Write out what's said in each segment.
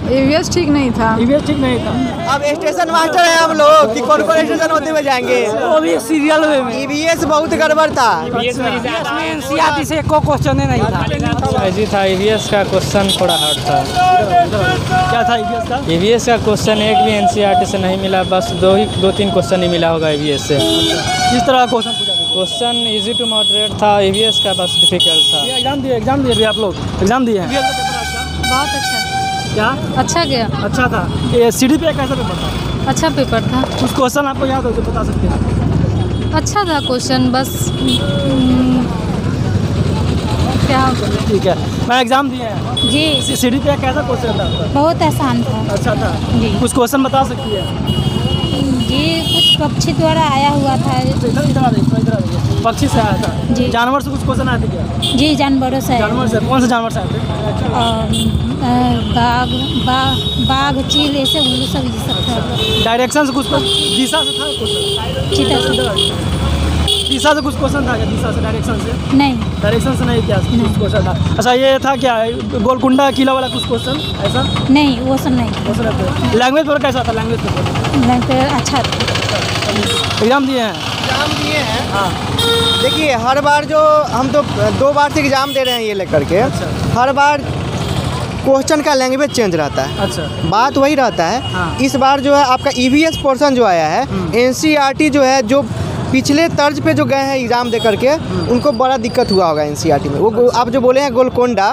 EVS ठीक नहीं था। ईवीएस ठीक नहीं था। अब स्टेशन मास्टर है हम लोग कि कौन कौन स्टेशन होते हुए जाएंगे। वो भी सीरियल में ईवीएस बहुत गड़बड़ था। एनसीईआरटी से कोई क्वेश्चन नहीं था। जी था, ईवीएस का क्वेश्चन थोड़ा हार्ड था। क्या था ईवीएस का? ईवीएस का क्वेश्चन एक भी एनसीईआरटी से नहीं मिला, बस दो तीन क्वेश्चन ही मिला होगा ईवीएस से। किस तरह का क्वेश्चन पूछा? क्वेश्चन इजी टू मॉडरेट था, ईवीएस का बस डिफिकल्ट था। एग्जाम दिए भी आप लोग? एग्जाम दिए हैं? बहुत अच्छा। क्या अच्छा गया। अच्छा था। ये सीडी पे कैसा पेपर था? अच्छा पेपर था। कुछ क्वेश्चन आपको याद हो तो बता सकते हैं? अच्छा था क्वेश्चन, बस क्या बोले। ठीक है, मैं एग्जाम दिए हैं जी। सीडी पे कैसा क्वेश्चन था आपका? बहुत आसान था। अच्छा था जी। कुछ क्वेश्चन बता सकती है? जी कुछ पक्षी द्वारा आया हुआ था। इधर आ जाइए। पक्षी से आया था जी। जानवर से कुछ क्वेश्चन आए थे क्या? जी जानवरों से। जानवर से कौन से जानवर से आए थे? बाघ चील ऐसे उल्लू सब ये सब था। डायरेक्शन से कुछ दिशा से था क्वेश्चन? चीता से दिशा से कुछ क्वेश्चन था क्या? दिशा से डायरेक्शन से नहीं। डायरेक्शन से नहीं क्या कुछ क्वेश्चन था? अच्छा ये था क्या गोलकुंडा किला वाला कुछ क्वेश्चन ऐसा? नहीं वो सब नहीं। क्वेश्चन लैंग्वेज पेपर कैसा था? लैंग्वेज पेपर अच्छा था। एग्जाम दिए हैं? एग्जाम दिए हैं। हाँ। देखिए हर बार जो हम तो 2 बार से एग्जाम दे रहे हैं ये लेकर के। अच्छा। हर बार क्वेश्चन का लैंग्वेज चेंज रहता है। अच्छा। बात वही रहता है। हाँ। इस बार जो है आपका ईवीएस पोर्शन जो आया है, एनसीईआरटी जो है, जो पिछले तर्ज पे जो गए हैं एग्जाम दे करके उनको बड़ा दिक्कत हुआ होगा एनसीईआरटी में। वो आप जो बोले हैं गोलकोंडा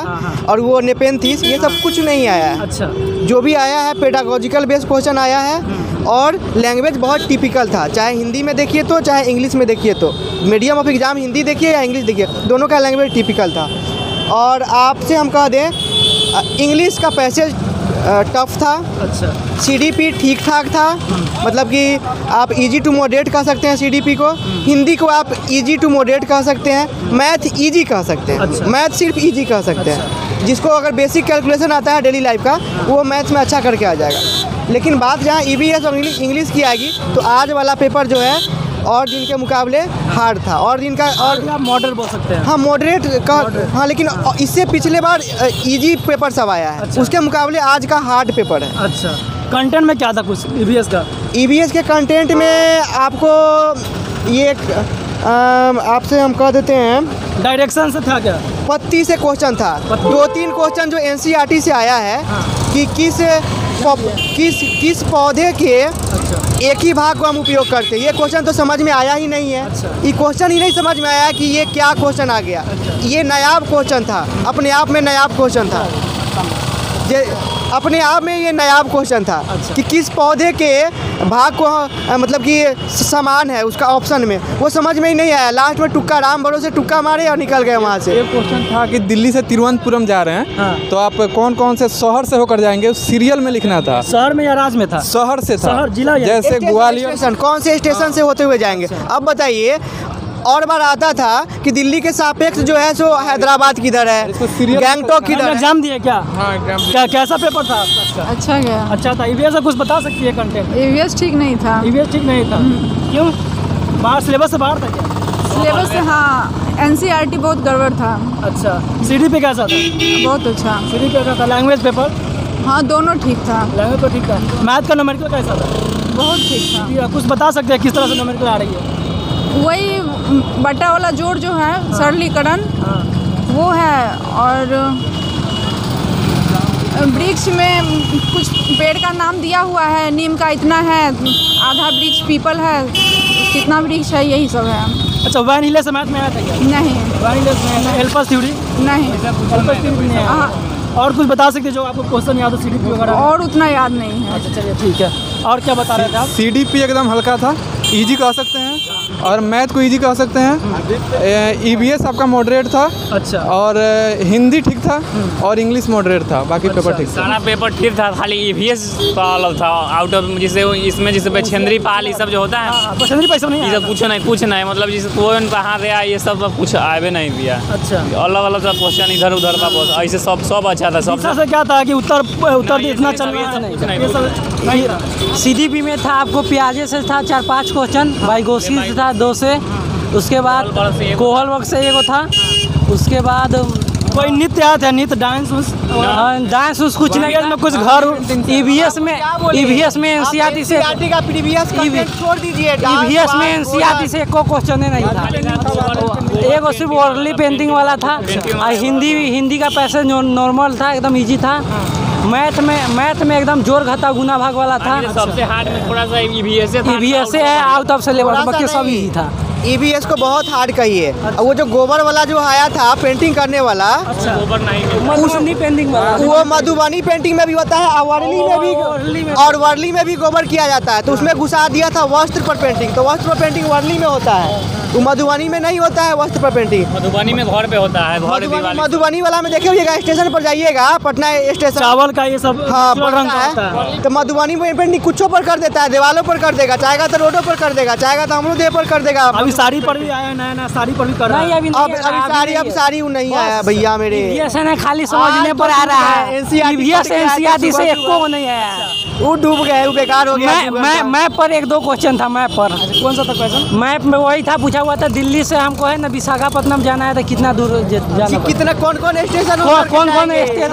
और वो नेपेंथिस, ये सब कुछ नहीं आया है। अच्छा। जो भी आया है पेडागोजिकल बेस्ड क्वेश्चन आया है और लैंग्वेज बहुत टिपिकल था, चाहे हिंदी में देखिए तो चाहे इंग्लिश में देखिए तो। मीडियम ऑफ एग्जाम हिंदी देखिए या इंग्लिश देखिए, दोनों का लैंग्वेज टिपिकल था। और आपसे हम कह दें इंग्लिश का पैसेज टफ था। अच्छा। सीडीपी ठीक ठाक था, मतलब कि आप इजी टू मॉडरेट कह सकते हैं सीडीपी को। हिंदी को आप इजी टू मॉडरेट कह सकते हैं। मैथ इजी कह सकते हैं। अच्छा। मैथ सिर्फ इजी कह सकते हैं। जिसको अगर बेसिक कैलकुलेशन आता है डेली लाइफ का, वो मैथ्स में अच्छा करके आ जाएगा। लेकिन बात जहाँ ईवीएस और इंग्लिश की आएगी तो आज वाला पेपर जो है और दिन के मुकाबले हार्ड था। और दिन का और आप मॉडरेट बोल सकते हैं? हाँ मॉडरेट का। हाँ लेकिन इससे पिछले बार इजी पेपर सब आया है। अच्छा। उसके मुकाबले आज का हार्ड पेपर है। अच्छा। कंटेंट में क्या था कुछ ईवीएस का? ईवीएस के कंटेंट में आपको ये आपसे हम कह देते हैं डायरेक्शन से था क्या? पत्ती से क्वेश्चन था। 2-3 क्वेश्चन जो एनसीईआरटी से आया है। हाँ। कि किस पौधे के एक ही भाग को हम उपयोग करते हैं। ये क्वेश्चन तो समझ में आया ही नहीं है। अच्छा। ये क्वेश्चन ही नहीं समझ में आया कि ये क्या क्वेश्चन आ गया। ये नायाब क्वेश्चन था, अपने आप में नायाब क्वेश्चन था। अपने आप में ये नायाब क्वेश्चन था। अच्छा। कि किस पौधे के भाग को मतलब कि समान है उसका ऑप्शन में, वो समझ में ही नहीं आया। लास्ट में तुक्का, राम भरोसे तुक्का मारे और निकल गए वहाँ से। एक क्वेश्चन था कि दिल्ली से तिरुवनंतपुरम जा रहे हैं। हाँ। तो आप कौन कौन से शहर से होकर जाएंगे उस सीरियल में लिखना था। शहर में या राज्य में था? शहर से था। शहर जिला या जैसे ग्वालियर। स्टेशन कौन से स्टेशन से होते हुए जाएंगे। अब बताइए, और बार आता था कि दिल्ली के सापेक्ष जो है सो हैदराबाद किधर है, गैंगटॉक किधर है। एग्जाम दिए क्या? हाँ एग्जाम। क्या कैसा पेपर था आपका? अच्छा गया। अच्छा था। ईवीएस का कुछ बता सकती है कंटेंट? ईवीएस ठीक नहीं था। ईवीएस ठीक नहीं था? क्यों? बाहर सिलेबस से बाहर था क्या? सिलेबस से हाँ, एनसीईआरटी बहुत गड़बड़ था। अच्छा। सीडी पे कैसा था? बहुत अच्छा। सीडी पे कैसा था? Language paper? हाँ दोनों ठीक था। लैंग्वेज तो ठीक था। मैथ का न्यूमेरिकल कैसा था? बहुत ठीक था। कुछ बता सकते हैं किस तरह से न्यूमेरिकल आ रही है? वही बटा वाला जोड़ जो है, सरलीकरण वो है। और वृक्ष में कुछ पेड़ का नाम दिया हुआ है, नीम का इतना है, आधा वृक्ष पीपल है, कितना वृक्ष है, यही सब है। अच्छा। वैन हिले से मैथ में आया था क्या? नहीं। वैन हिले से एल्पस थ्योरी? नहीं। एल्पस थ्योरी नहीं आया। और कुछ बता सकते जो आपको क्वेश्चन याद है सीडीपी वगैरह? और उतना याद नहीं है। अच्छा चलिए ठीक है। और क्या बता रहे थे आप? सीडीपी एकदम हल्का था, इजी कह सकते हैं। और मैथ को इजी कह सकते हैं। ईवीएस आपका मॉडरेट था। अच्छा। और हिंदी ठीक था और इंग्लिश मॉडरेट था, बाकी पेपर ठीक था। सारा पेपर ठीक था, खाली ईवीएस का अलग था। आउट ऑफ जिसे इसमें जैसे बछेंद्री पाल ये सब जो होता है, बछेंद्री पैसा नहीं, ये सब कुछ नहीं मतलब जैसे कौन कहाँ गया ये सब कुछ आवे नहीं दिया। अच्छा। अलग अलग सब क्वेश्चन इधर उधर का बहुत ऐसे सब अच्छा था। सब से क्या था कि उत्तर इतना चल रहा नहीं। सीडीपी में था आपको प्याजे से था 4-5 क्वेश्चन, बाइगोसी से था 2 से, उसके बाद कोहल वर्ग से एगो था, उसके बाद कोई नृत्य आया था, नृत्य डांस डांस उस कुछ नहीं में कुछ घर EVS में एनसीईआरटी से का प्रीवियस छोड़ दीजिए, EVS में एनसीईआरटी से एको क्वेश्चन नहीं था। एगो सिर्फ वर्ली पेंटिंग वाला था और हिंदी का पैसेज नॉर्मल था, एकदम इजी था। मैथ में एकदम जोड़ घटा गुना भाग वाला था। सबसे हार्ड में थोड़ा सा EVS है, आउट ऑफ सिलेबस, बाकी सब इजी था। EVS को बहुत हार्ड कहिए। और वो जो गोबर वाला जो आया था पेंटिंग करने वाला, गोबर नहीं मधुबनी पेंटिंग वाला, वो मधुबनी पेंटिंग में भी होता है और वर्ली में भी गोबर किया जाता है। तो उसमें घुसा दिया था वस्त्र पर पेंटिंग, तो वस्त्र पर पेंटिंग वर्ली में होता है, तो मधुबनी में नहीं होता है वस्त्र पर पेंटिंग। मधुबनी में घर पे होता है, मधुबनी वाला में देखिएगा, स्टेशन पर जाइएगा, पटना स्टेशन, चावल का ये सब हाँ रंग है। तो मधुबनी में पेंटिंग कुछों पर कर देता है, दीवालों पर कर देगा, चाहेगा तो रोडों पर कर देगा, चाहेगा तो अमरूद पर कर देगा। अभी साड़ी पर भी आया, नया साड़ी पर भी कर रहा है। अब साड़ी नहीं आया भैया मेरे, ये खाली समझने पर आ रहा है। एनसीईआरटी से एको नहीं आया, वो डूब गए, वो बेकार हो गया। मैप पर 1-2 क्वेश्चन था। मैप पर कौन सा था क्वेश्चन? मैप में वही था, पूछा हुआ था दिल्ली से हमको है ना विशाखापट्टनम जाना है, तो कितना दूर जाना, कितना कौन स्टेशन, कौन स्टेशन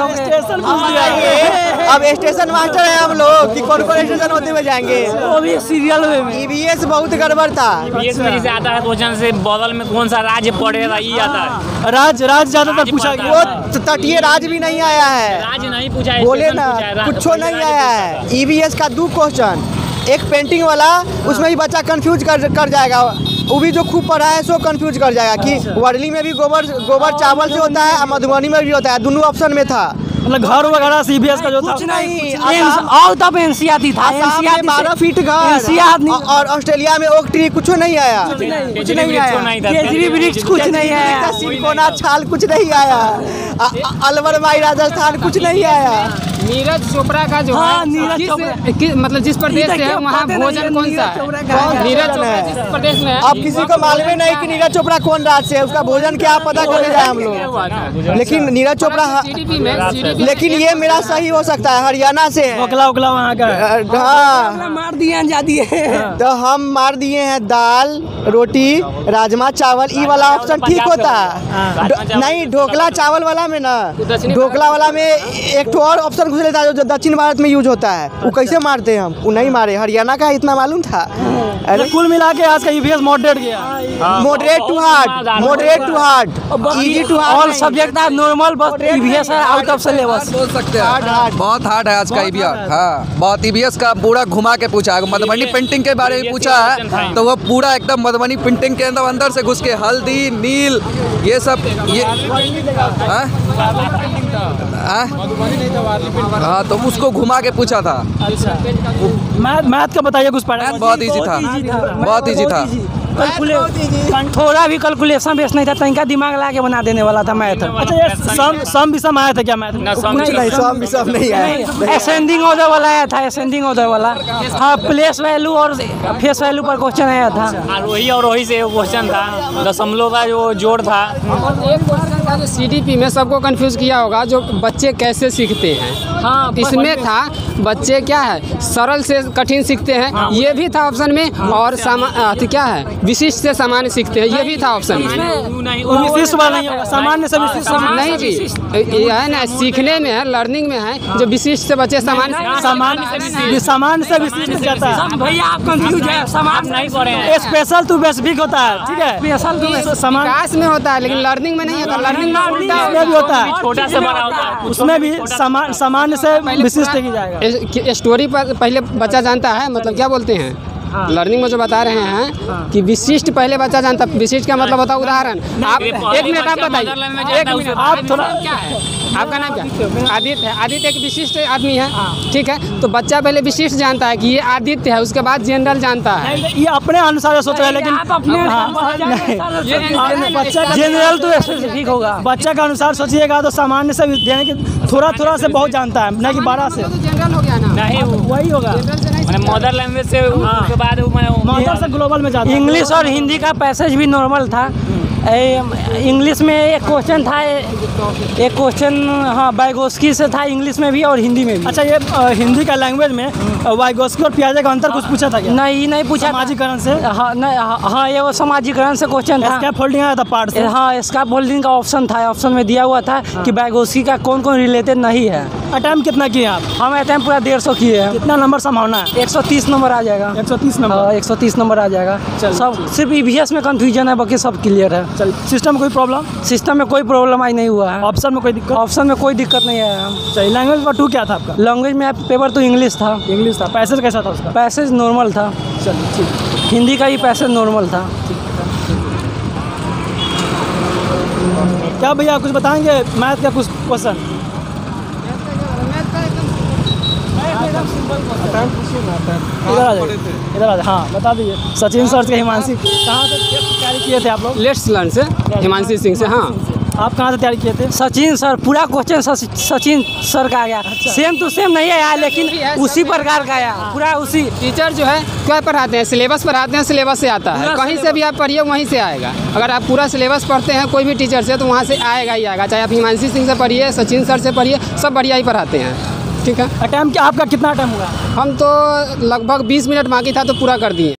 अब स्टेशन मास्टर है हम लोग कि कौन स्टेशन होते हुए जाएंगे, वो भी सीरियल में। EVS बहुत गड़बड़ था। EVS में जैसे आता है क्वेश्चन से बगल में कौन सा राज्य पड़ेगा, ये आता है। राज ज्यादातर पूछा गया। वो तटीय राज भी नहीं आया है, राज्य नहीं पूछा, बोले ना कुछ नहीं आया है। EVS का 2 क्वेश्चन, एक पेंटिंग वाला, उसमें भी बच्चा कंफ्यूज कर जाएगा। वो भी जो खूब पढ़ा है सो कंफ्यूज कर जाएगा कि वर्ली में भी गोबर चावल से होता है और मधुबनी में भी होता है, दोनों ऑप्शन में था। मतलब घर वगैरह CBS का जो था कुछ नहीं, आउट ऑफ एनसीईआरटी था। एनसीईआरटी 12 फीट घर, और ऑस्ट्रेलिया में ओक ट्री कुछ नहीं आया, कुछ नहीं आया, केजरी वृक्ष कुछ नहीं आया, सिंकोना छाल कुछ नहीं आया, अलवर माई राजस्थान कुछ नहीं आया। नीरज चोपड़ा का जो है मतलब जिस प्रदेश से है वहाँ भोजन कौन सा है? नीरज चोपड़ा जिस प्रदेश में है, अब किसी को मालूम नहीं कि नीरज चोपड़ा कौन राज्य से है, उसका भोजन क्या पता करने जाए हम लोग। लेकिन नीरज चोपड़ा, लेकिन ये मेरा सही हो सकता है, हरियाणा से है। ओकला वहाँ का हाँ, मार दिए जाती है। तो हम मार दिए हैं दाल रोटी राजमा चावल, ये वाला ऑप्शन ठीक होता है। नहीं, ढोकला चावल वाला में ना, ढोकला वाला में एक तो और ऑप्शन घुस लेता है जो दक्षिण भारत में यूज होता है, वो कैसे मारते हैं हम, वो नहीं मारे। हरियाणा का इतना मालूम था। अरे कुल मिला के आज का EVS मॉडरेट गया, moderate to hard, easy to hard, all subject था नॉर्मल, बस EVS है आउट ऑफ सिलेबस। बोल सकते हैं बहुत हार्ड है आज का EVS। हाँ, बहुत EVS का पूरा घुमा के पूछा है। मधुबनी पेंटिंग के बारे में पूछा है तो वो पूरा एकदम मधुबनी पेंटिंग के अंदर से घुस के हल्दी नील ये सब ये हाँ, तो उसको घुमा के पूछा था। मैथ का बताइए कुछ पढ़ा? बहुत इजी था, बहुत इजी था। थोड़ा भी कैलकुलेशन बेस नहीं था, तनिका दिमाग ला के बना देने वाला था मैथ। अच्छा, ये सम विषम आया था क्या मैथ? सम नहीं आया, असेंडिंग ऑर्डर वाला आया था, असेंडिंग ऑर्डर वाला। हाँ, प्लेस वैल्यू और फेस वैल्यू पर क्वेश्चन आया था। रोही से क्वेश्चन था, दशमलव का जो जोड़ था। एक क्वेश्चन था जो CDP में सबको कंफ्यूज किया होगा, जो बच्चे कैसे सीखते हैं। हाँ, इसमें था बच्चे क्या है सरल से कठिन सीखते हैं, ये भी था ऑप्शन में। और क्या है विशिष्ट से सामान्य सीखते हैं, ये भी था ऑप्शन में। विशिष्ट वाला नहीं होगा, सामान्य से विशिष्ट नहीं जी, ये है ना सीखने में है, लर्निंग में है, जो विशिष्ट से बच्चे सामान्य से विशिष्ट जाता है। भैया आप कंफ्यूज है, सामान्य नहीं पढ़े हैं। स्पेशल टू बेसिक होता है, ठीक है, स्पेशल टू सामान्य विकास में होता है, लेकिन लर्निंग में नहीं होता। लर्निंग में उल्टा भी होता है, छोटा से बड़ा होता है, उसमें भी सामान्य से विशिष्ट की जाएगा। स्टोरी पर पहले बच्चा जानता है, मतलब क्या बोलते हैं लर्निंग में जो बता रहे हैं कि विशिष्ट पहले बच्चा जानता है। विशिष्ट का मतलब होता है उदाहरण। आप 1 मिनट आप बताइए, 1 मिनट आप थोड़ा, क्या है आपका नाम क्या? आदित्य है। आदित्य एक विशिष्ट आदमी है, ठीक है। तो बच्चा पहले विशिष्ट जानता है कि ये आदित्य है, उसके बाद जनरल जानता है। ये अपने अनुसार सोच रहे हैं, लेकिन बच्चा जनरल तो स्पेसिफिक होगा। बच्चा का अनुसार सोचिएगा तो सामान्य से यानी कि थोड़ा से बहुत जानता है, नहीं कि 12 से जनरल हो गया ना, नहीं वही होगा। मदर लैंग्वेज से उसके बाद मदर से ग्लोबल में जाता है। इंग्लिश और हिंदी का पैसेज भी नॉर्मल था, इंग्लिश में एक क्वेश्चन था, एक क्वेश्चन हाँ वाइगोस्की से था, इंग्लिश में भी और हिंदी में भी। अच्छा, ये हिंदी का लैंग्वेज में वाइगोस्की और पियाजे का अंतर कुछ पूछा था क्या? नहीं पूछा। सामाजिकरण से? हाँ नहीं, हाँ ये वो सामाजिकरण से क्वेश्चन था। स्कैप फोल्डिंग आया था पार्ट से? हाँ, स्कैप फोल्डिंग का ऑप्शन था, ऑप्शन में दिया हुआ था कि वाइगोस्की का कौन कौन रिलेटेड नहीं है। अटैम्प्ट कितना किए आप? हम अटैम्प्ट पूरा 150 किए हैं। कितना नंबर संभावना है? 130 नंबर आ जाएगा। 130 नंबर? हाँ 130 नंबर आ जाएगा। सब सिर्फ EVS में कंफ्यूजन है, बाकी सब क्लियर है। चल, सिस्टम में कोई प्रॉब्लम? सिस्टम में कोई प्रॉब्लम आई नहीं हुआ है। ऑप्शन में कोई दिक्कत? ऑप्शन में कोई दिक्कत नहीं है। चलिए, लैंग्वेज पेपर 2 क्या था आपका? लैंग्वेज में पेपर तो इंग्लिश था। इंग्लिश था। पैसेज कैसा था उसका? पैसेज नॉर्मल था। चलिए ठीक। हिंदी का भी पैसेज नॉर्मल था। क्या भैया कुछ बताएंगे मैथ का कुछ क्वेश्चन? इधर आ जाइए, इधर आ जाइए। हाँ बता दीजिए। सचिन सर से हिमांशी कहाँ से तैयारी किए थे आप लोग? लेट्स लर्न से, हिमांशी सिंह से। हाँ, आप कहाँ से तैयारी किए थे? सचिन सर, पूरा क्वेश्चन सचिन सर का आया। सेम टू सेम नहीं आया, लेकिन उसी प्रकार का आया, पूरा उसी। टीचर जो है क्या पढ़ाते हैं? सिलेबस पढ़ाते हैं, सिलेबस से आता है। कहीं से भी आप पढ़िए वहीं से आएगा। अगर आप पूरा सिलेबस पढ़ते हैं कोई भी टीचर से, तो वहाँ से आएगा ही आएगा। चाहे आप हिमांशी सिंह से पढ़िए, सचिन सर से पढ़िए, सब बढ़िया ही पढ़ाते हैं। ठीक है। अटैम्प्ट आपका कितना अटैम्प्ट हुआ? हम तो लगभग 20 मिनट बाकी था तो पूरा कर दिए।